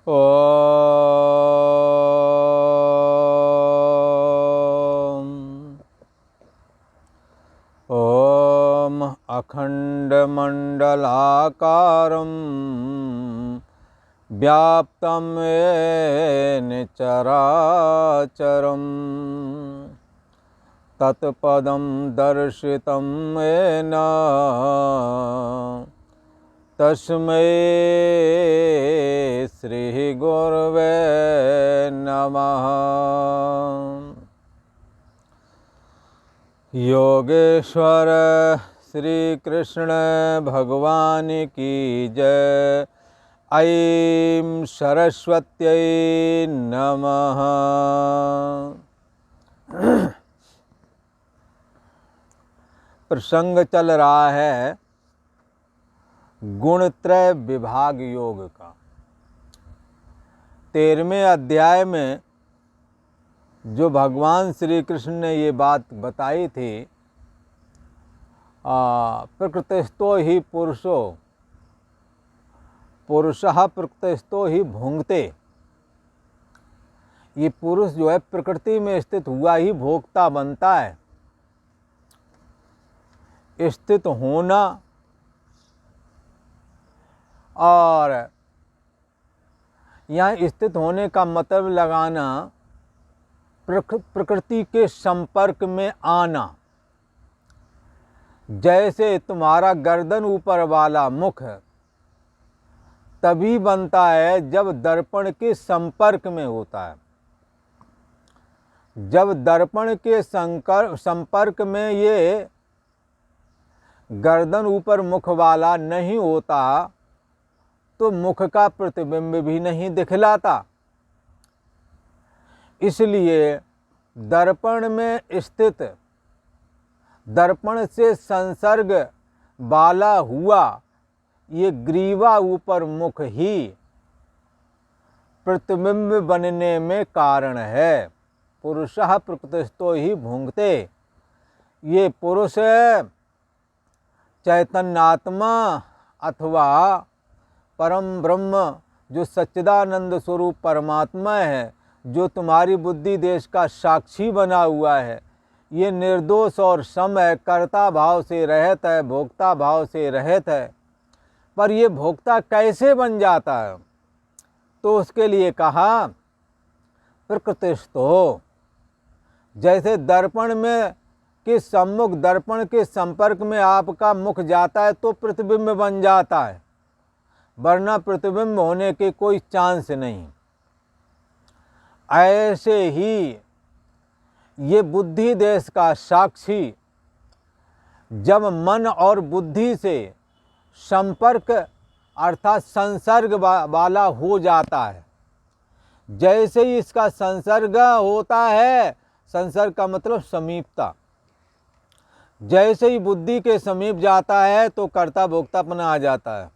ॐ ॐ अखण्डमण्डलाकारं व्याप्तं येन चराचरं तत्पदं दर्शितं येन तस्मै श्री गुरवे नमः। योगेश्वर श्री कृष्ण भगवान की जय। ऐं सरस्वत्यै नमः। प्रसंग चल रहा है गुणत्रय विभाग योग का। 13वें अध्याय में जो भगवान श्री कृष्ण ने ये बात बताई थी, प्रकृतिस्थो ही पुरुषो पुरुषः प्रकृतिस्थो ही भुंगते। ये पुरुष जो है प्रकृति में स्थित हुआ ही भोक्ता बनता है। स्थित होना और यहाँ स्थित होने का मतलब लगाना प्रकृति के संपर्क में आना। जैसे तुम्हारा गर्दन ऊपर वाला मुख तभी बनता है जब दर्पण के संपर्क में होता है। जब दर्पण के संपर्क में ये गर्दन ऊपर मुख वाला नहीं होता तो मुख का प्रतिबिंब भी नहीं दिखलाता। इसलिए दर्पण में स्थित, दर्पण से संसर्ग वाला हुआ ये ग्रीवा ऊपर मुख ही प्रतिबिंब बनने में कारण है। पुरुषः प्रकृतिस्थो ही भुंगते। ये पुरुष चैतन्यात्मा अथवा परम ब्रह्म जो सच्चिदानंद स्वरूप परमात्मा है, जो तुम्हारी बुद्धि देश का साक्षी बना हुआ है, ये निर्दोष और सम है, कर्ता भाव से रहित है, भोक्ता भाव से रहित है। पर ये भोक्ता कैसे बन जाता है? तो उसके लिए कहा प्रकृतिस्थो। जैसे दर्पण में के सम्मुख, दर्पण के संपर्क में आपका मुख जाता है तो प्रतिबिंब बन जाता है, वरना प्रतिबिंब होने के कोई चांस नहीं। ऐसे ही ये बुद्धि देश का साक्षी जब मन और बुद्धि से संपर्क अर्थात संसर्ग वाला हो जाता है, जैसे ही इसका संसर्ग होता है, संसर्ग का मतलब समीपता, जैसे ही बुद्धि के समीप जाता है तो कर्ता भोक्तापना आ जाता है।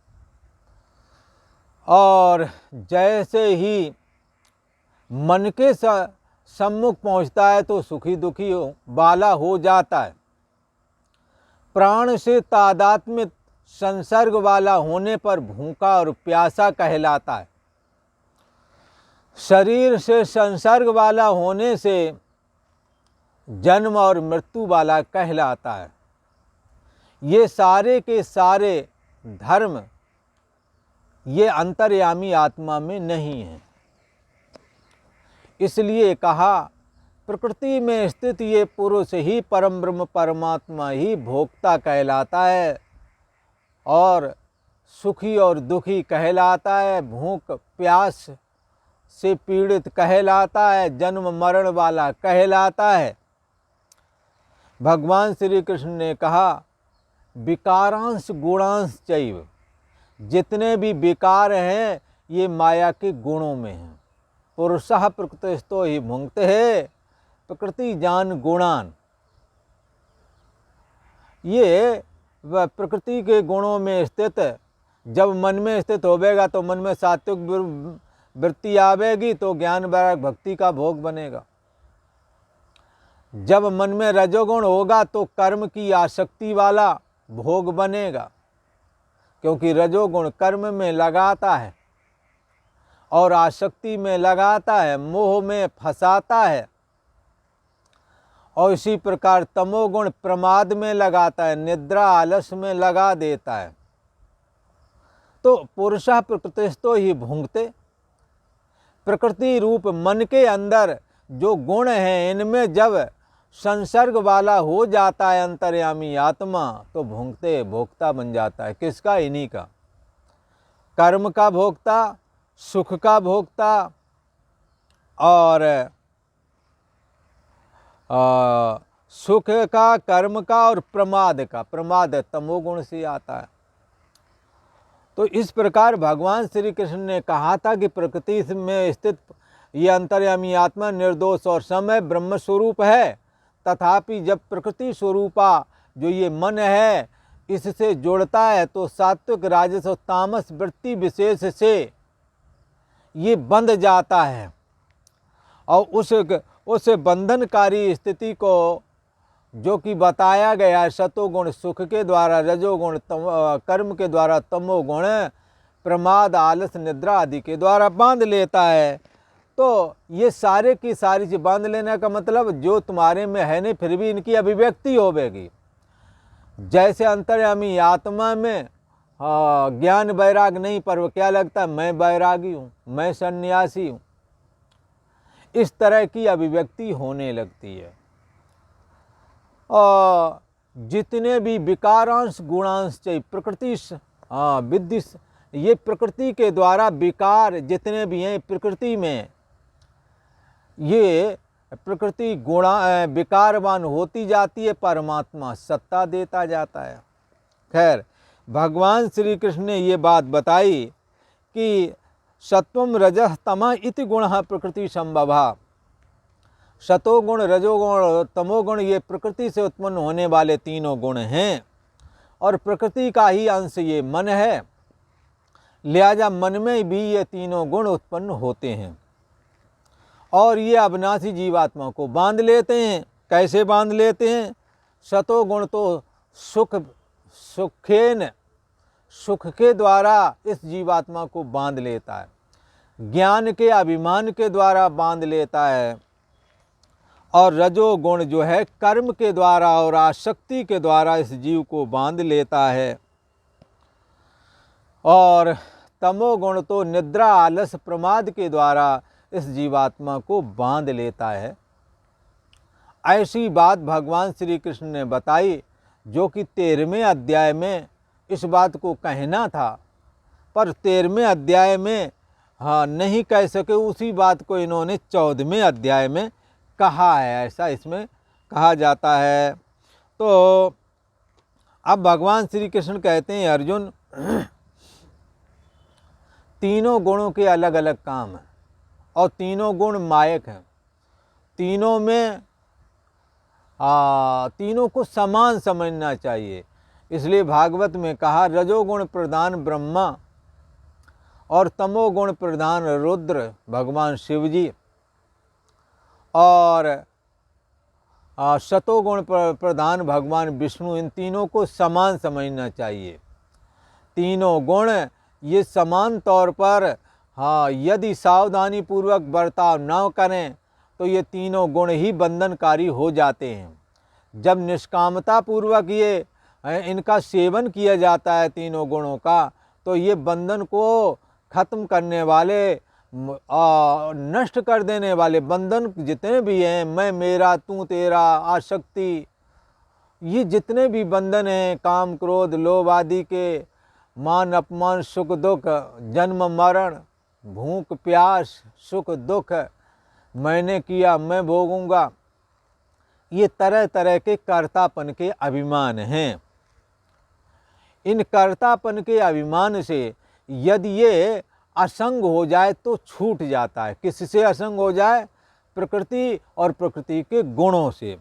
और जैसे ही मन के सम्मुख पहुंचता है तो सुखी दुखी वाला हो जाता है। प्राण से तादात्म्य संसर्ग वाला होने पर भूखा और प्यासा कहलाता है। शरीर से संसर्ग वाला होने से जन्म और मृत्यु वाला कहलाता है। ये सारे के सारे धर्म ये अंतर्यामी आत्मा में नहीं है। इसलिए कहा प्रकृति में स्थित ये पुरुष ही परम ब्रह्म परमात्मा ही भोक्ता कहलाता है और सुखी और दुखी कहलाता है, भूख प्यास से पीड़ित कहलाता है, जन्म मरण वाला कहलाता है। भगवान श्री कृष्ण ने कहा विकारांश गुणांश चैव। जितने भी विकार हैं ये माया के गुणों में हैं। पुरुषः प्रकृतिस्थो ही भुंगते है, प्रकृति जान गुणान। ये प्रकृति के गुणों में स्थित, जब मन में स्थित होवेगा तो मन में सात्विक वृत्ति आवेगी तो ज्ञान वैराग्य भक्ति का भोग बनेगा। जब मन में रजोगुण होगा तो कर्म की आसक्ति वाला भोग बनेगा, क्योंकि रजोगुण कर्म में लगाता है। और आसक्ति में लगाता है, मोह में फंसाता है, और इसी प्रकार तमोगुण प्रमाद में लगाता है, निद्रा आलस में लगा देता है। तो पुरुषः प्रकृतिस्थो ही भुंक्ते, प्रकृति रूप मन के अंदर जो गुण हैं इनमें जब संसर्ग वाला हो जाता है अंतर्यामी आत्मा, तो भुंक्ते भोक्ता बन जाता है। किसका? इन्हीं का। कर्म का भोक्ता, सुख का भोक्ता, और सुख का, कर्म का और प्रमाद का। प्रमाद तमोगुण से आता है। तो इस प्रकार भगवान श्री कृष्ण ने कहा था कि प्रकृति में स्थित ये अंतर्यामी आत्मा निर्दोष और समय ब्रह्म स्वरूप है, तथापि जब प्रकृति स्वरूपा जो ये मन है इससे जुड़ता है तो सात्विक, राजस और तामस वृत्ति विशेष से ये बंध जाता है, और उस बंधनकारी स्थिति को जो कि बताया गया है, सतोगुण सुख के द्वारा, रजोगुण कर्म के द्वारा, तमोगुण प्रमाद, आलस, निद्रा आदि के द्वारा बांध लेता है। तो ये सारे की सारी चीज बांध लेने का मतलब जो तुम्हारे में है नहीं फिर भी इनकी अभिव्यक्ति होवेगी। जैसे अंतर्यामी आत्मा में ज्ञान वैराग नहीं, पर वो क्या लगता है, मैं वैरागी हूँ, मैं सन्यासी हूँ, इस तरह की अभिव्यक्ति होने लगती है। और जितने भी विकारांश गुणांश चाहिए प्रकृति विद्धि, ये प्रकृति के द्वारा विकार जितने भी हैं प्रकृति में, ये प्रकृति विकारवान होती जाती है, परमात्मा सत्ता देता जाता है। खैर, भगवान श्री कृष्ण ने ये बात बताई कि सत्वम रजः तमः इति गुणः प्रकृति संभवः। सतोगुण, रजोगुण, तमोगुण ये प्रकृति से उत्पन्न होने वाले तीनों गुण हैं, और प्रकृति का ही अंश ये मन है, लिहाजा मन में भी ये तीनों गुण उत्पन्न होते हैं, और ये अविनाशी जीवात्मा को बांध लेते हैं। कैसे बांध लेते हैं? सतोगुण तो सुख के द्वारा इस जीवात्मा को बांध लेता है, ज्ञान के अभिमान के द्वारा बांध लेता है, और रजोगुण जो है कर्म के द्वारा और आसक्ति के द्वारा इस जीव को बांध लेता है, और तमोगुण तो निद्रा, आलस, प्रमाद के द्वारा इस जीवात्मा को बांध लेता है। ऐसी बात भगवान श्री कृष्ण ने बताई, जो कि 13वें अध्याय में इस बात को कहना था, पर 13वें अध्याय में नहीं कह सके, उसी बात को इन्होंने 14वें अध्याय में कहा है, ऐसा इसमें कहा जाता है। तो अब भगवान श्री कृष्ण कहते हैं, अर्जुन तीनों गुणों के अलग अलग काम हैं, और तीनों गुण मायक हैं, तीनों में तीनों को समान समझना चाहिए। इसलिए भागवत में कहा, रजोगुण प्रधान ब्रह्मा और तमोगुण प्रधान रुद्र भगवान शिव जी, और सतोगुण प्रधान भगवान विष्णु, इन तीनों को समान समझना चाहिए। तीनों गुण ये समान तौर पर यदि सावधानी पूर्वक बर्ताव न करें तो ये तीनों गुण ही बंधनकारी हो जाते हैं। जब निष्कामता पूर्वक ये इनका सेवन किया जाता है तीनों गुणों का, तो ये बंधन को खत्म करने वाले, नष्ट कर देने वाले बंधन जितने भी हैं, मैं मेरा तू तेरा, आसक्ति, ये जितने भी बंधन हैं, काम क्रोध लोभ आदि के, मान अपमान, सुख दुख, जन्म मरण, भूख प्यास, सुख दुख, मैंने किया मैं भोगूंगा, ये तरह तरह के कर्तापन के अभिमान हैं। इन कर्तापन के अभिमान से यदि ये असंग हो जाए तो छूट जाता है। किससे असंग हो जाए? प्रकृति और प्रकृति के गुणों से।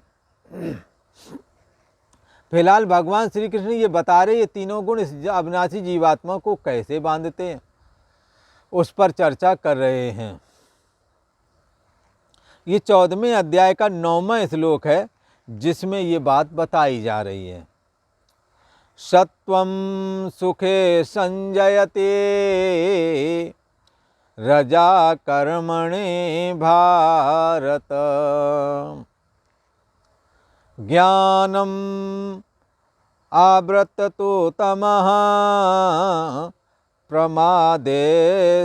फिलहाल भगवान श्री कृष्ण ये बता रहे ये तीनों गुण इस अविनाशी जीवात्मा को कैसे बांधते हैं, उस पर चर्चा कर रहे हैं। ये 14वें अध्याय का 9वां श्लोक है, जिसमें ये बात बताई जा रही है। सत्वं सुखे संजयते रजा कर्मणि भारत। ज्ञानम आवृत्ततो तमः प्रमादे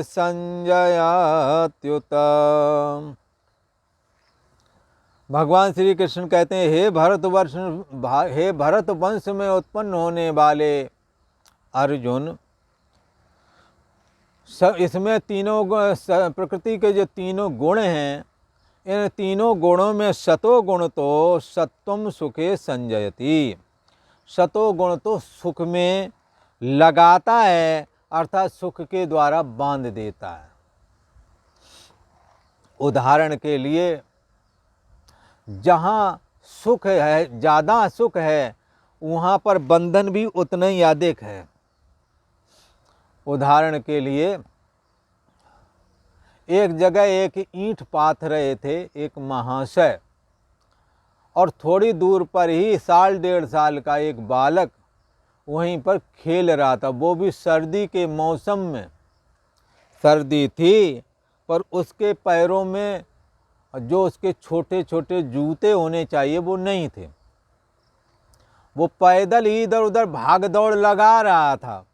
संजयात्युत। भगवान श्री कृष्ण कहते हैं, हे भरत वंश में उत्पन्न होने वाले अर्जुन, इसमें तीनों प्रकृति के जो तीनों गुण हैं, इन तीनों गुणों में सतो गुण तो सत्वम सुखे संजयति। सतो गुण तो सुख में लगाता है, अर्थात सुख के द्वारा बांध देता है। उदाहरण के लिए, जहाँ सुख है, ज़्यादा सुख है, वहाँ पर बंधन भी उतना ही अधिक है। उदाहरण के लिए, एक जगह एक ईंट पाथ रहे थे एक महाशय, और थोड़ी दूर पर ही 1.5 साल का एक बालक वहीं पर खेल रहा था। वो भी सर्दी के मौसम में, सर्दी थी, पर उसके पैरों में जो उसके छोटे छोटे जूते होने चाहिए वो नहीं थे। वो पैदल ही इधर उधर भाग दौड़ लगा रहा था,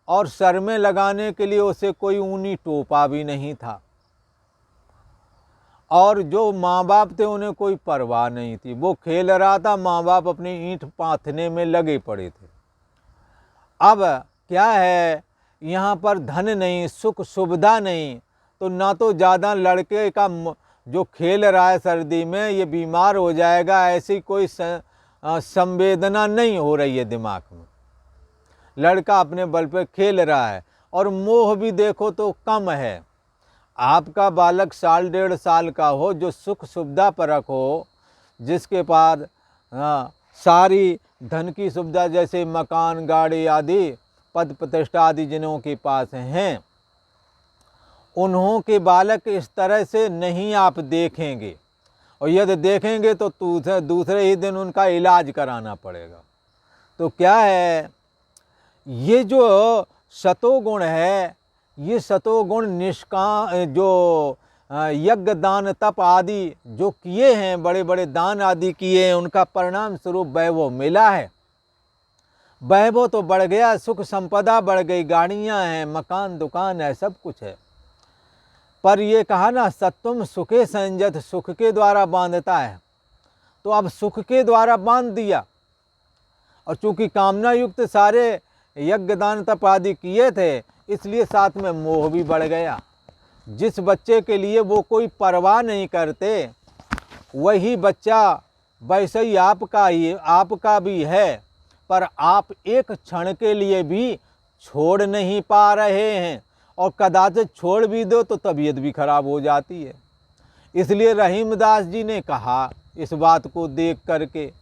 और सर में लगाने के लिए उसे कोई ऊनी टोपा भी नहीं था, और जो माँ बाप थे उन्हें कोई परवाह नहीं थी। वो खेल रहा था, माँ बाप अपनी ईंट पाथने में लगे पड़े थे। अब क्या है, यहाँ पर धन नहीं, सुख सुविधा नहीं, तो ना तो ज़्यादा लड़के का जो खेल रहा है सर्दी में ये बीमार हो जाएगा, ऐसी कोई संवेदना नहीं हो रही है दिमाग में। लड़का अपने बल पे खेल रहा है, और मोह भी देखो तो कम है। आपका बालक 1.5 साल का हो, जो सुख सुविधा परक हो, जिसके पास सारी धन की सुविधा जैसे मकान, गाड़ी आदि, पद प्रतिष्ठा आदि जिन्हों के पास हैं, उन्हों के बालक इस तरह से नहीं आप देखेंगे, और यदि देखेंगे तो दूसरे ही दिन उनका इलाज कराना पड़ेगा। तो क्या है, ये जो सतोगुण है, ये सतोगुण जो यज्ञ दान तप आदि जो किए हैं, बड़े बड़े दान आदि किए हैं, उनका परिणाम स्वरूप वैभव मिला है। वैभव तो बढ़ गया, सुख संपदा बढ़ गई, गाड़ियाँ हैं, मकान दुकान है, सब कुछ है। पर ये कहा ना, सत्वम सुखे संजत, सुख के द्वारा बांधता है। तो अब सुख के द्वारा बांध दिया, और चूंकि कामना युक्त सारे यज्ञ दान तप आदि किए थे, इसलिए साथ में मोह भी बढ़ गया। जिस बच्चे के लिए वो कोई परवाह नहीं करते, वही बच्चा वैसे ही आपका भी है, पर आप एक क्षण के लिए भी छोड़ नहीं पा रहे हैं, और कदाचित छोड़ भी दो तो तबीयत भी खराब हो जाती है। इसलिए रहीमदास जी ने कहा इस बात को देख करके,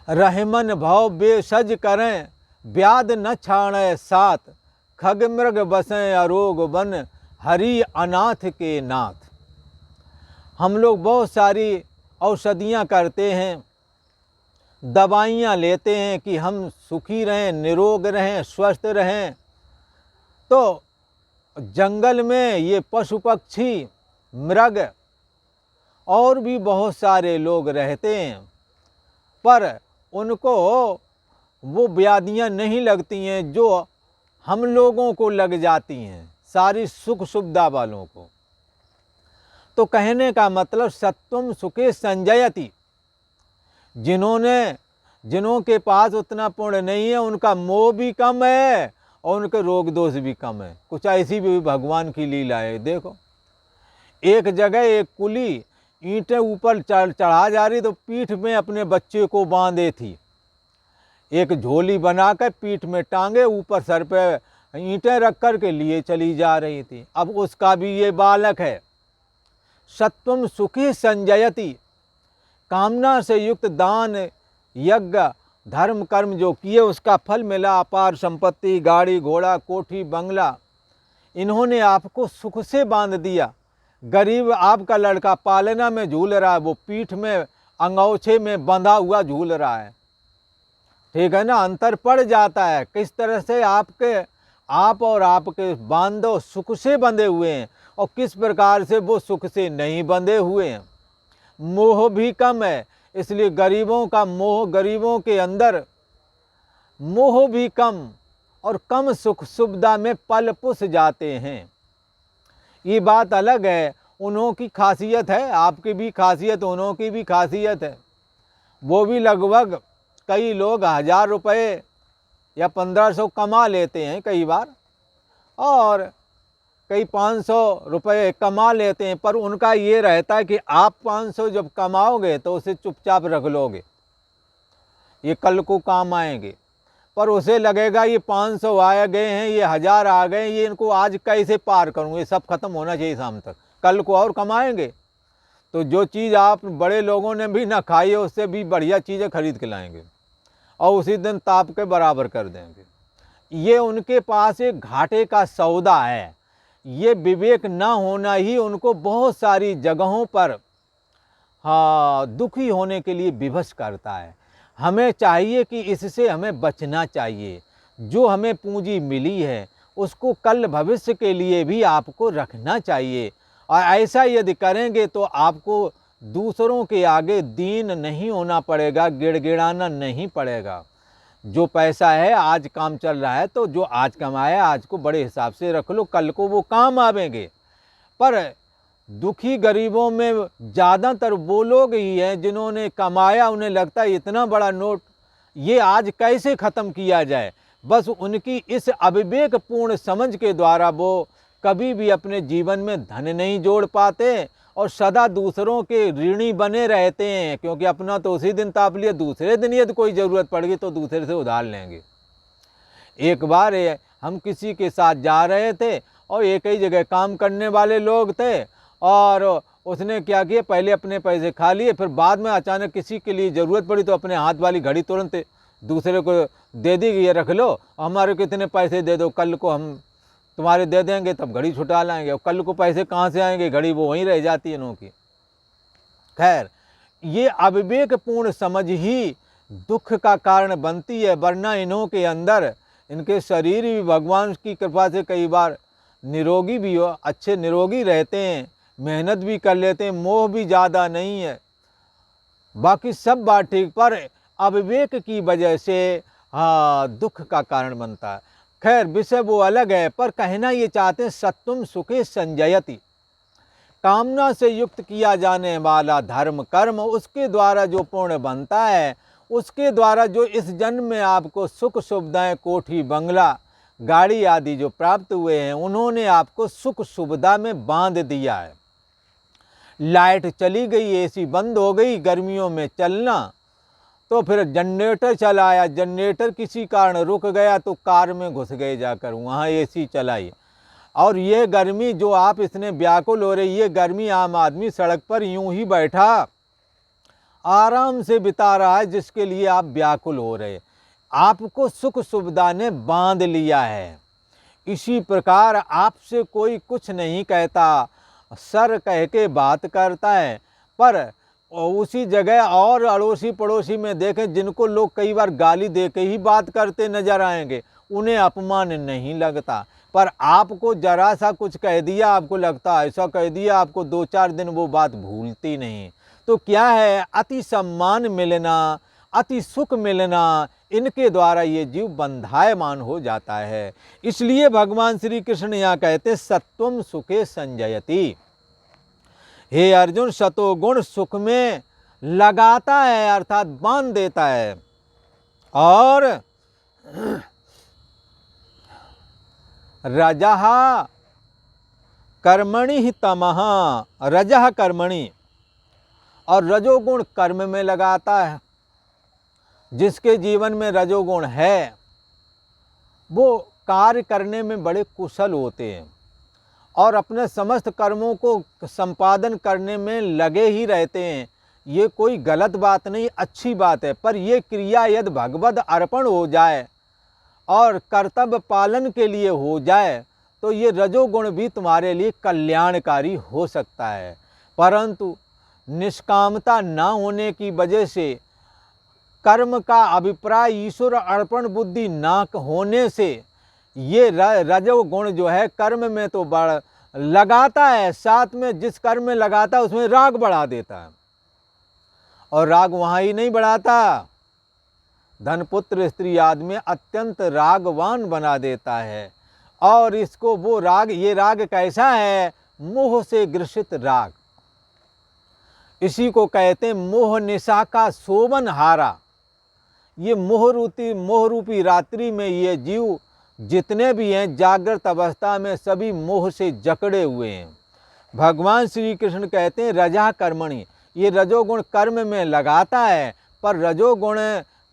रहमन भव बेसज करें, व्याध न छाणे साथ, खग मृग बसें अरोग बन, हरि अनाथ के नाथ। हम लोग बहुत सारी औषधियाँ करते हैं, दवाइयाँ लेते हैं कि हम सुखी रहें, निरोग रहें, स्वस्थ रहें। तो जंगल में ये पशु पक्षी, मृग और भी बहुत सारे लोग रहते हैं, पर उनको वो व्याधियाँ नहीं लगती हैं जो हम लोगों को लग जाती हैं, सारी सुख सुविधा वालों को। तो कहने का मतलब, सत्वम सुखे संजयति। जिन्हों के पास उतना पुण्य नहीं है, उनका मोह भी कम है और उनके रोग दोष भी कम है। कुछ ऐसी भी भगवान की लीला है। देखो, एक जगह एक कुली ईंटें ऊपर चढ़ा जा रही, तो पीठ में अपने बच्चे को बांधे थी, एक झोली बनाकर पीठ में टांगे, ऊपर सर पे ईंटें रख कर के लिए चली जा रही थी। अब उसका भी ये बालक है। सत्वम सुखी संजयति, कामना से युक्त दान यज्ञ धर्म कर्म जो किए, उसका फल मिला, अपार संपत्ति, गाड़ी घोड़ा, कोठी बंगला। इन्होंने आपको सुख से बांध दिया। गरीब आपका लड़का पालना में झूल रहा है, वो पीठ में अंगोछे में बंधा हुआ झूल रहा है। ठीक है ना, अंतर पड़ जाता है। किस तरह से आप और आपके बांधव सुख से बंधे हुए हैं और किस प्रकार से वो सुख से नहीं बंधे हुए हैं। मोह भी कम है, इसलिए गरीबों का मोह, गरीबों के अंदर मोह भी कम और कम सुख सुविधा में पल पुस जाते हैं। ये बात अलग है, उन्हों की खासियत है, आपकी भी खासियत, उन्हों की भी खासियत है। वो भी लगभग कई लोग 1000 रुपये या 1500 कमा लेते हैं कई बार, और कई 500 रुपये कमा लेते हैं, पर उनका ये रहता है कि आप 500 जब कमाओगे तो उसे चुपचाप रख लोगे, ये कल को काम आएंगे। पर उसे लगेगा ये 500 आ गए हैं, ये 1000 आ गए, ये इनको आज कैसे पार करूँ, ये सब खत्म होना चाहिए शाम तक, कल को और कमाएंगे। तो जो चीज़ आप बड़े लोगों ने भी ना खाई है उससे भी बढ़िया चीज़ें खरीद के लाएंगे और उसी दिन ताप के बराबर कर देंगे। ये उनके पास एक घाटे का सौदा है। ये विवेक ना होना ही उनको बहुत सारी जगहों पर दुखी होने के लिए विवश करता है। हमें चाहिए कि इससे हमें बचना चाहिए। जो हमें पूंजी मिली है उसको कल भविष्य के लिए भी आपको रखना चाहिए, और ऐसा यदि करेंगे तो आपको दूसरों के आगे दीन नहीं होना पड़ेगा, गिड़गिड़ाना नहीं पड़ेगा। जो पैसा है आज काम चल रहा है तो जो आज कमाया आज को बड़े हिसाब से रख लो, कल को वो काम आवेंगे। पर दुखी गरीबों में ज़्यादातर वो लोग ही हैं जिन्होंने कमाया, उन्हें लगता है इतना बड़ा नोट ये आज कैसे ख़त्म किया जाए। बस उनकी इस अविवेकपूर्ण समझ के द्वारा वो कभी भी अपने जीवन में धन नहीं जोड़ पाते और सदा दूसरों के ऋणी बने रहते हैं, क्योंकि अपना तो उसी दिन ताप लिया, दूसरे दिन यदि कोई ज़रूरत पड़ गई तो दूसरे से उधार लेंगे। एक बार हम किसी के साथ जा रहे थे और एक ही जगह काम करने वाले लोग थे, और उसने क्या किया, पहले अपने पैसे खा लिए, फिर बाद में अचानक किसी के लिए ज़रूरत पड़ी तो अपने हाथ वाली घड़ी तुरंत दूसरे को दे दी कि ये रख लो, हमारे कितने पैसे दे दो, कल को हम तुम्हारे दे देंगे, तब घड़ी छुटा लाएंगे। और कल को पैसे कहाँ से आएंगे, घड़ी वो वहीं रह जाती है इन्हों की। खैर, ये अविवेकपूर्ण समझ ही दुख का कारण बनती है, वरना इन्हों के अंदर, इनके शरीर भी भगवान की कृपा से कई बार निरोगी भी हो, अच्छे निरोगी रहते हैं, मेहनत भी कर लेते हैं, मोह भी ज़्यादा नहीं है, बाकी सब बात ठीक, पर अविवेक की वजह से दुख का कारण बनता है। खैर, विषय वो अलग है, पर कहना ये चाहते हैं सत्वम सुखे संजयति, कामना से युक्त किया जाने वाला धर्म कर्म, उसके द्वारा जो पुण्य बनता है, उसके द्वारा जो इस जन्म में आपको सुख सुविधाएं, कोठी बंगला गाड़ी आदि जो प्राप्त हुए हैं, उन्होंने आपको सुख सुविधा में बांध दिया है। लाइट चली गई, एसी बंद हो गई, गर्मियों में चलना, तो फिर जनरेटर चलाया, जनरेटर किसी कारण रुक गया तो कार में घुस गए जाकर, वहाँ एसी चलाई। और ये गर्मी जो आप इसने व्याकुल हो रही, ये गर्मी आम आदमी सड़क पर यूं ही बैठा आराम से बिता रहा है, जिसके लिए आप व्याकुल हो रहे। आपको सुख सुविधा ने बांध लिया है। इसी प्रकार आपसे कोई कुछ नहीं कहता, सर कह के बात करता है, पर उसी जगह और अड़ोसी पड़ोसी में देखें जिनको लोग कई बार गाली दे के ही बात करते नजर आएंगे, उन्हें अपमान नहीं लगता। पर आपको जरा सा कुछ कह दिया, आपको लगता ऐसा कह दिया, आपको 2-4 दिन वो बात भूलती नहीं। तो क्या है, अति सम्मान मिलना, अति सुख मिलना, इनके द्वारा ये जीव बंधायमान हो जाता है। इसलिए भगवान श्री कृष्ण यहाँ कहते सत्वम सुखे संजयति। हे अर्जुन, सतोगुण सुख में लगाता है, अर्थात बांध देता है, और रजः कर्मणि ही तमः, रजः कर्मणि, और रजोगुण कर्म में लगाता है। जिसके जीवन में रजोगुण है वो कार्य करने में बड़े कुशल होते हैं और अपने समस्त कर्मों को संपादन करने में लगे ही रहते हैं। ये कोई गलत बात नहीं, अच्छी बात है। पर ये क्रिया यदि भगवद अर्पण हो जाए और कर्तव्य पालन के लिए हो जाए तो ये रजोगुण भी तुम्हारे लिए कल्याणकारी हो सकता है। परंतु निष्कामता न होने की वजह से, कर्म का अभिप्राय ईश्वर अर्पण बुद्धि न होने से ये रजोगुण जो है कर्म में तो बढ़ लगाता है, साथ में जिस कर्म में लगाता है उसमें राग बढ़ा देता है, और राग वहाँ ही नहीं बढ़ाता, धन पुत्र स्त्री आदि में अत्यंत रागवान बना देता है। और इसको वो राग, ये राग कैसा है? मोह से ग्रसित राग, इसी को कहते हैं मोह निशा का शोभन हारा। ये मोह रूपी रात्रि में ये जीव जितने भी हैं जागृत अवस्था में सभी मोह से जकड़े हुए हैं। भगवान श्री कृष्ण कहते हैं रजा कर्मणि, ये रजोगुण कर्म में लगाता है, पर रजोगुण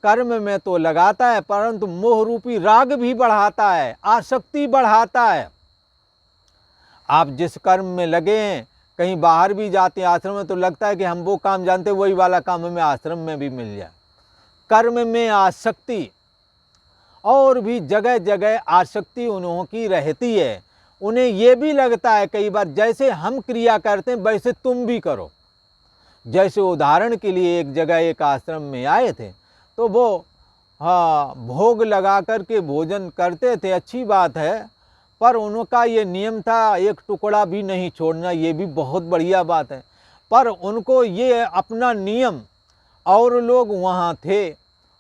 कर्म में तो लगाता है परंतु मोह रूपी राग भी बढ़ाता है, आसक्ति बढ़ाता है। आप जिस कर्म में लगे हैं, कहीं बाहर भी जाते हैं आश्रम में तो लगता है कि हम वो काम जानते वही वाला काम हमें आश्रम में भी मिल जाए। कर्म में आसक्ति, और भी जगह जगह आसक्ति उन्हों की रहती है। उन्हें ये भी लगता है कई बार जैसे हम क्रिया करते हैं वैसे तुम भी करो। जैसे उदाहरण के लिए एक जगह एक आश्रम में आए थे तो वो भोग लगा कर के भोजन करते थे, अच्छी बात है, पर उनका ये नियम था एक टुकड़ा भी नहीं छोड़ना, ये भी बहुत बढ़िया बात है। पर उनको ये अपना नियम, और लोग वहाँ थे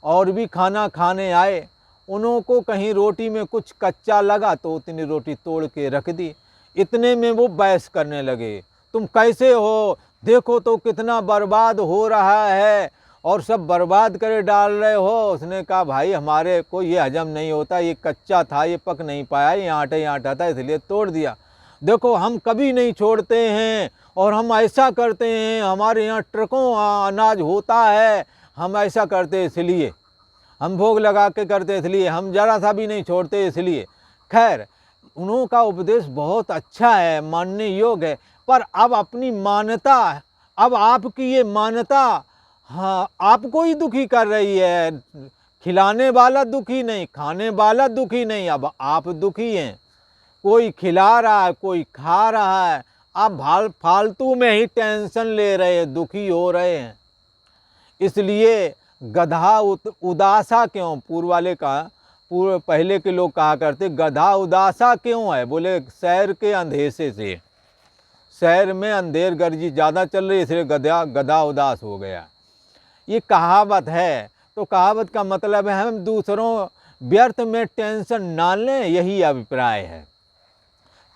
और भी खाना खाने आए, उनको कहीं रोटी में कुछ कच्चा लगा तो उतनी रोटी तोड़ के रख दी। इतने में वो बहस करने लगे, तुम कैसे हो, देखो तो कितना बर्बाद हो रहा है और सब बर्बाद करे डाल रहे हो। उसने कहा भाई हमारे को ये हजम नहीं होता, ये कच्चा था, ये पक नहीं पाया, ये आटा था इसलिए तोड़ दिया। देखो हम कभी नहीं छोड़ते हैं और हम ऐसा करते हैं, हमारे यहाँ ट्रकों अनाज होता है, हम ऐसा करते इसलिए, हम भोग लगा के करते इसलिए, हम जरा सा भी नहीं छोड़ते इसलिए। खैर उन्हों का उपदेश बहुत अच्छा है, मानने योग्य है, पर अब अपनी मान्यता, अब आपकी ये मान्यता हाँ आपको ही दुखी कर रही है। खिलाने वाला दुखी नहीं, खाने वाला दुखी नहीं, अब आप दुखी हैं। कोई खिला रहा है, कोई खा रहा है, आप फालतू में ही टेंशन ले रहे हैं, दुखी हो रहे हैं। इसलिए गधा उदासा क्यों, पूर्व पहले के लोग कहा करते गधा उदासा क्यों है? बोले शहर के अंधेसे से, शहर में अंधेर गर्जी ज़्यादा चल रही है इसलिए गधा उदास हो गया। ये कहावत है, तो कहावत का मतलब है हम दूसरों व्यर्थ में टेंशन ना लें, यही अभिप्राय है।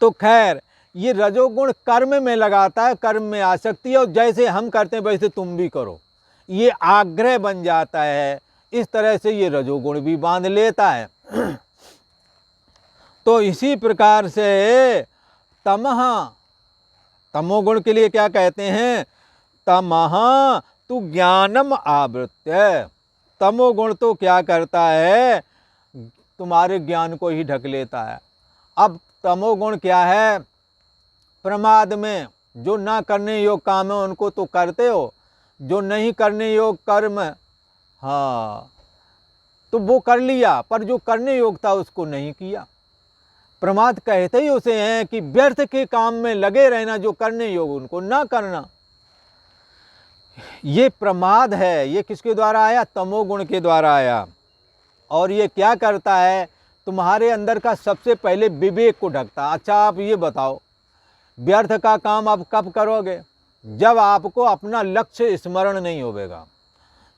तो खैर ये रजोगुण कर्म में लगाता है, कर्म में आसक्ति है, और जैसे हम करते हैं वैसे तुम भी करो, ये आग्रह बन जाता है। इस तरह से ये रजोगुण भी बांध लेता है। तो इसी प्रकार से तमोगुण के लिए क्या कहते हैं? तमः तु ज्ञानम आवृत्य। तमोगुण तो क्या करता है? तुम्हारे ज्ञान को ही ढक लेता है। अब तमोगुण क्या है? प्रमाद में जो ना करने योग्य काम है उनको तो करते हो, जो नहीं करने योग्य कर्म हाँ तो वो कर लिया, पर जो करने योग्य था उसको नहीं किया। प्रमाद कहते ही उसे हैं कि व्यर्थ के काम में लगे रहना, जो करने योग्य उनको ना करना, ये प्रमाद है। ये किसके द्वारा आया? तमोगुण के द्वारा आया। और ये क्या करता है? तुम्हारे अंदर का सबसे पहले विवेक को ढकता। अच्छा आप ये बताओ, व्यर्थ का काम आप कब करोगे? जब आपको अपना लक्ष्य स्मरण नहीं होगा।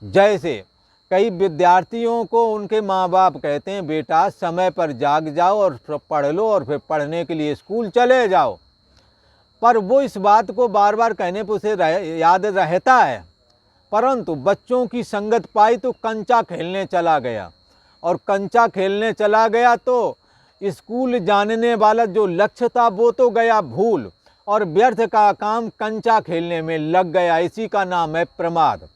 जैसे कई विद्यार्थियों को उनके माँ बाप कहते हैं बेटा समय पर जाग जाओ और पढ़ लो और फिर पढ़ने के लिए स्कूल चले जाओ, पर वो इस बात को बार बार कहने पर उसे याद रहता है, परंतु बच्चों की संगत पाई तो कंचा खेलने चला गया, और कंचा खेलने चला गया तो स्कूल जानने वाला जो लक्ष्य था वो तो गया भूल, और व्यर्थ का काम कंचा खेलने में लग गया। इसी का नाम है प्रमाद।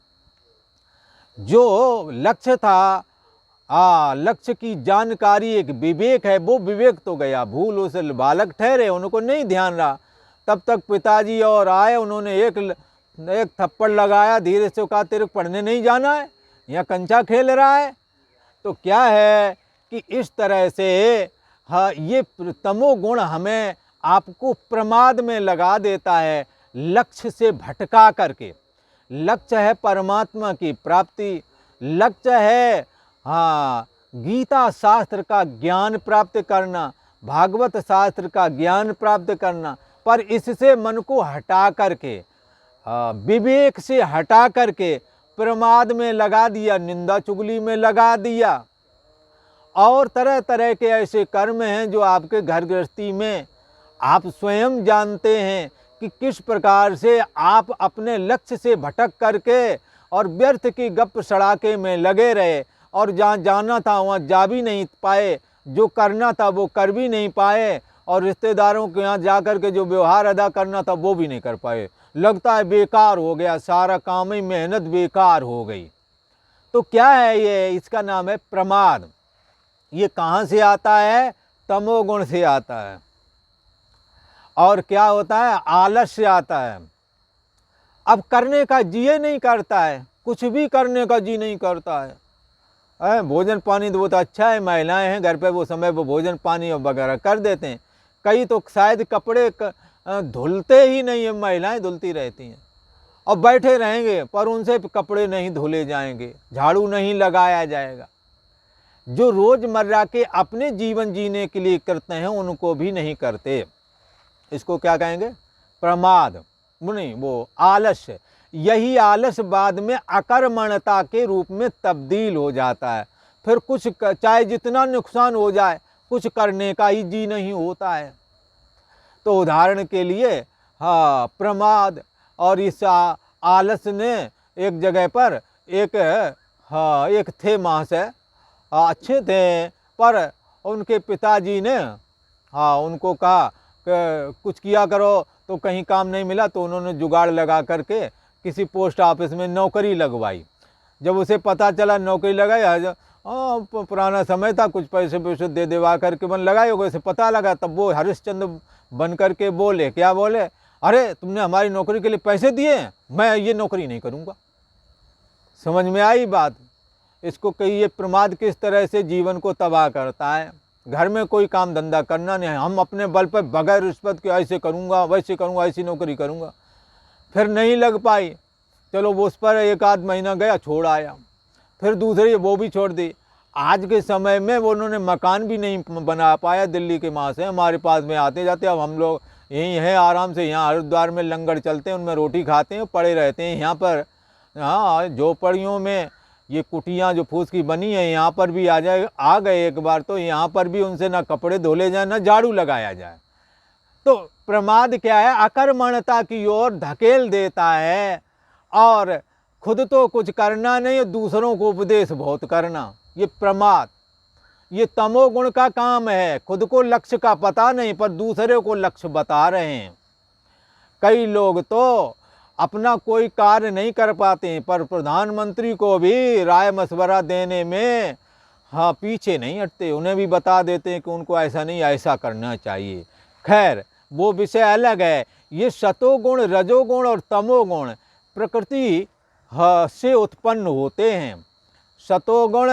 जो लक्ष्य था, लक्ष्य की जानकारी एक विवेक है, वो विवेक तो गया भूल। उस बालक ठहरे, उनको नहीं ध्यान रहा। तब तक पिताजी और आए, उन्होंने एक थप्पड़ लगाया, धीरे से कहा तेरे पढ़ने नहीं जाना है, यहाँ कंचा खेल रहा है। तो क्या है कि इस तरह से ये तमोगुण हमें आपको प्रमाद में लगा देता है, लक्ष्य से भटका करके। लक्ष्य है परमात्मा की प्राप्ति, लक्ष्य है गीता शास्त्र का ज्ञान प्राप्त करना, भागवत शास्त्र का ज्ञान प्राप्त करना, पर इससे मन को हटा करके, विवेक से हटा करके प्रमाद में लगा दिया, निंदा चुगली में लगा दिया। और तरह तरह के ऐसे कर्म हैं जो आपके घर गृहस्थी में आप स्वयं जानते हैं कि किस प्रकार से आप अपने लक्ष्य से भटक करके और व्यर्थ की गप सड़ाके में लगे रहे, और जहाँ जाना था वहाँ जा भी नहीं पाए, जो करना था वो कर भी नहीं पाए, और रिश्तेदारों के यहाँ जा कर के जो व्यवहार अदा करना था वो भी नहीं कर पाए। लगता है बेकार हो गया, सारा काम ही, मेहनत बेकार हो गई। तो क्या है ये? इसका नाम है प्रमाद। ये कहाँ से आता है? तमोगुण से आता है। और क्या होता है? आलस्य आता है। अब करने का जी नहीं करता है, कुछ भी करने का जी नहीं करता है। भोजन पानी तो वो तो अच्छा है, महिलाएं हैं घर पे, वो समय वो भोजन पानी वगैरह कर देते हैं। कई तो शायद कपड़े धुलते ही नहीं है, महिलाएं धुलती रहती हैं और बैठे रहेंगे, पर उनसे कपड़े नहीं धुले जाएंगे, झाड़ू नहीं लगाया जाएगा। जो रोजमर्रा के अपने जीवन जीने के लिए करते हैं उनको भी नहीं करते। इसको क्या कहेंगे? प्रमाद नहीं, वो आलस्य। यही आलस्य बाद में अकर्मण्यता के रूप में तब्दील हो जाता है। फिर कुछ चाहे जितना नुकसान हो जाए, कुछ करने का ही जी नहीं होता है। तो उदाहरण के लिए प्रमाद और इस आलस्य ने एक जगह पर एक थे महाशय, अच्छे थे, पर उनके पिताजी ने उनको कहा कि कुछ किया करो, तो कहीं काम नहीं मिला तो उन्होंने जुगाड़ लगा करके किसी पोस्ट ऑफिस में नौकरी लगवाई। जब उसे पता चला नौकरी लगाई, पुराना समय था, कुछ पैसे पैसे दे देवा करके मन लगाए होगा, उसे पता लगा, तब वो हरिश्चंद्र बन करके बोले, क्या बोले? अरे तुमने हमारी नौकरी के लिए पैसे दिए, मैं ये नौकरी नहीं करूँगा। समझ में आई बात? इसको कहिए प्रमाद किस तरह से जीवन को तबाह करता है। घर में कोई काम धंधा करना नहीं है, हम अपने बल पर बगैर रिश्वत के ऐसे करूँगा, वैसे करूँगा, ऐसी नौकरी करूँगा। फिर नहीं लग पाई, चलो वो उस पर एक आध महीना गया, छोड़ आया। फिर दूसरी वो भी छोड़ दी। आज के समय में वो उन्होंने मकान भी नहीं बना पाया। दिल्ली के माँ से हमारे पास में आते जाते, अब हम लोग यहीं हैं आराम से, यहाँ हरिद्वार में लंगर चलते हैं, उनमें रोटी खाते हैं, पड़े रहते हैं यहाँ पर। झोपड़ियों में ये कुटियाँ जो फूस की बनी है, यहाँ पर भी आ गए एक बार, तो यहाँ पर भी उनसे ना कपड़े धोले जाए, ना झाड़ू लगाया जाए। तो प्रमाद क्या है? अकर्मण्यता की ओर धकेल देता है, और खुद तो कुछ करना नहीं, दूसरों को उपदेश बहुत करना। ये प्रमाद, ये तमोगुण का काम है। खुद को लक्ष्य का पता नहीं, पर दूसरे को लक्ष्य बता रहे हैं। कई लोग तो अपना कोई कार्य नहीं कर पाते हैं, पर प्रधानमंत्री को भी राय मशवरा देने में पीछे नहीं हटते, उन्हें भी बता देते हैं कि उनको ऐसा नहीं, ऐसा करना चाहिए। खैर वो विषय अलग है। ये सतोगुण, रजोगुण और तमोगुण प्रकृति से उत्पन्न होते हैं। सतोगुण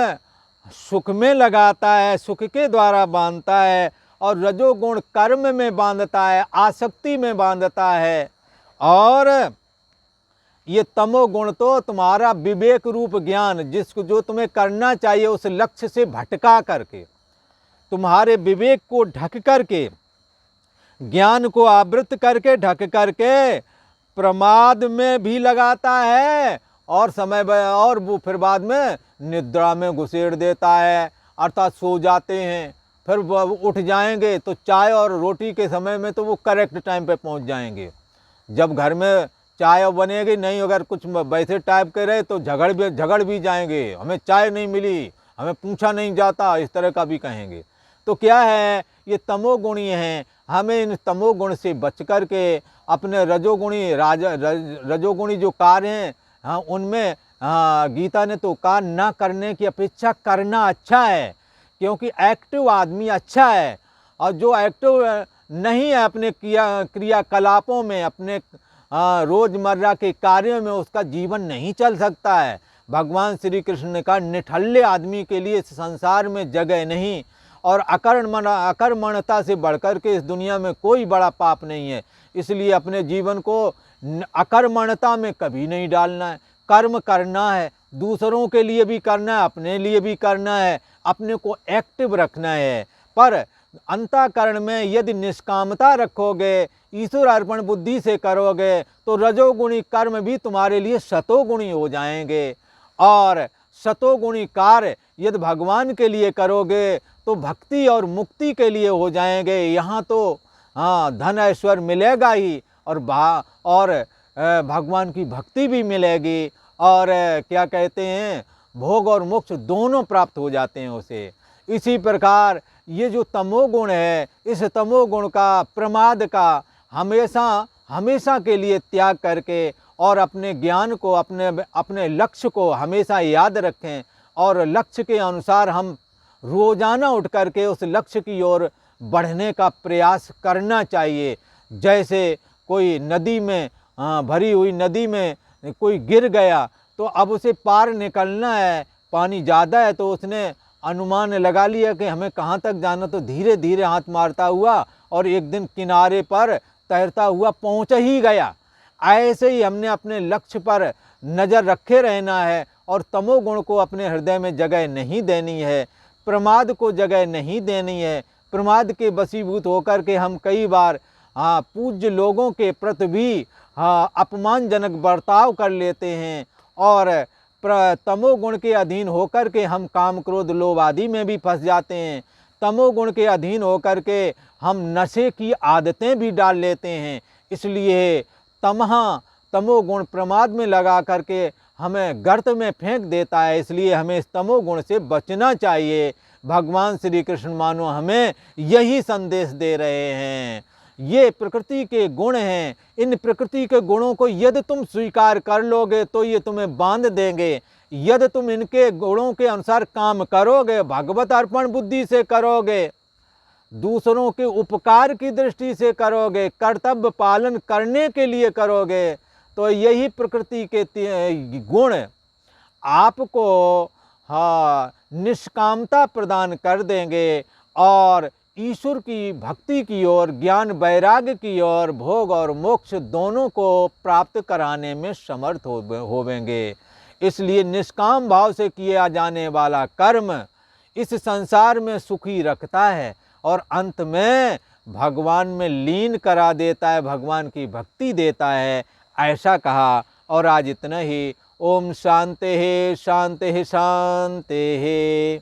सुख में लगाता है, सुख के द्वारा बांधता है, और रजोगुण कर्म में बांधता है, आसक्ति में बांधता है। और ये तमोगुण तो तुम्हारा विवेक रूप ज्ञान, जिसको जो तुम्हें करना चाहिए उस लक्ष्य से भटका करके, तुम्हारे विवेक को ढक करके, ज्ञान को आवृत करके, ढक करके प्रमाद में भी लगाता है, और और वो फिर बाद में निद्रा में घुसेड़ देता है, अर्थात सो जाते हैं। फिर वो उठ जाएंगे तो चाय और रोटी के समय में तो वो करेक्ट टाइम पे पहुंच जाएंगे। जब घर में चाय बनेगी नहीं, अगर कुछ वैसे टाइप के रहे तो झगड़ भी जाएंगे, हमें चाय नहीं मिली, हमें पूछा नहीं जाता, इस तरह का भी कहेंगे। तो क्या है? ये तमोगुणी हैं। हमें इन तमोगुण से बच कर के अपने रजोगुणी जो कार्य हैं उनमें गीता ने तो कहा ना करने की अपेक्षा करना अच्छा है, क्योंकि एक्टिव आदमी अच्छा है, और जो एक्टिव नहीं है अपने क्रियाकलापों में, अपने रोजमर्रा के कार्यों में, उसका जीवन नहीं चल सकता है। भगवान श्री कृष्ण ने कहा निठल्ले आदमी के लिए इस संसार में जगह नहीं, और अकर्मण्यता से बढ़कर के इस दुनिया में कोई बड़ा पाप नहीं है। इसलिए अपने जीवन को अकर्मण्यता में कभी नहीं डालना है। कर्म करना है, दूसरों के लिए भी करना है, अपने लिए भी करना है, अपने को एक्टिव रखना है। पर अंतःकरण में यदि निष्कामता रखोगे, ईश्वर अर्पण बुद्धि से करोगे, तो रजोगुणी कर्म भी तुम्हारे लिए सतोगुणी हो जाएंगे। और सतोगुणी कार्य यदि भगवान के लिए करोगे तो भक्ति और मुक्ति के लिए हो जाएंगे। यहाँ तो हाँ, धन ऐश्वर्य मिलेगा ही, और भगवान की भक्ति भी मिलेगी, और क्या कहते हैं, भोग और मोक्ष दोनों प्राप्त हो जाते हैं उसे। इसी प्रकार ये जो तमोगुण है, इस तमोगुण का, प्रमाद का हमेशा हमेशा के लिए त्याग करके और अपने ज्ञान को, अपने लक्ष्य को हमेशा याद रखें, और लक्ष्य के अनुसार हम रोजाना उठ करके उस लक्ष्य की ओर बढ़ने का प्रयास करना चाहिए। जैसे कोई नदी में भरी हुई नदी में कोई गिर गया, तो अब उसे पार निकलना है, पानी ज़्यादा है, तो उसने अनुमान लगा लिया कि हमें कहाँ तक जाना, तो धीरे धीरे हाथ मारता हुआ और एक दिन किनारे पर तैरता हुआ पहुँच ही गया। ऐसे ही हमने अपने लक्ष्य पर नज़र रखे रहना है, और तमोगुण को अपने हृदय में जगह नहीं देनी है, प्रमाद को जगह नहीं देनी है। प्रमाद के वशीभूत होकर के हम कई बार पूज्य लोगों के प्रति भी अपमानजनक बर्ताव कर लेते हैं, और तमोगुण के अधीन होकर के हम काम क्रोध लोभ आदि में भी फंस जाते हैं। तमोगुण के अधीन होकर के हम नशे की आदतें भी डाल लेते हैं। इसलिए तमोगुण प्रमाद में लगा करके हमें गर्त में फेंक देता है। इसलिए हमें इस तमोगुण से बचना चाहिए। भगवान श्री कृष्ण मानो हमें यही संदेश दे रहे हैं। ये प्रकृति के गुण हैं। इन प्रकृति के गुणों को यदि तुम स्वीकार कर लोगे तो ये तुम्हें बांध देंगे। यदि तुम इनके गुणों के अनुसार काम करोगे, भगवत अर्पण बुद्धि से करोगे, दूसरों के उपकार की दृष्टि से करोगे, कर्तव्य पालन करने के लिए करोगे, तो यही प्रकृति के गुण आपको निष्कामता प्रदान कर देंगे, और ईश्वर की भक्ति की ओर, ज्ञान वैराग्य की ओर, भोग और मोक्ष दोनों को प्राप्त कराने में समर्थ होवेंगे। इसलिए निष्काम भाव से किया जाने वाला कर्म इस संसार में सुखी रखता है, और अंत में भगवान में लीन करा देता है, भगवान की भक्ति देता है, ऐसा कहा। और आज इतना ही। ओम शांति शांति शांति।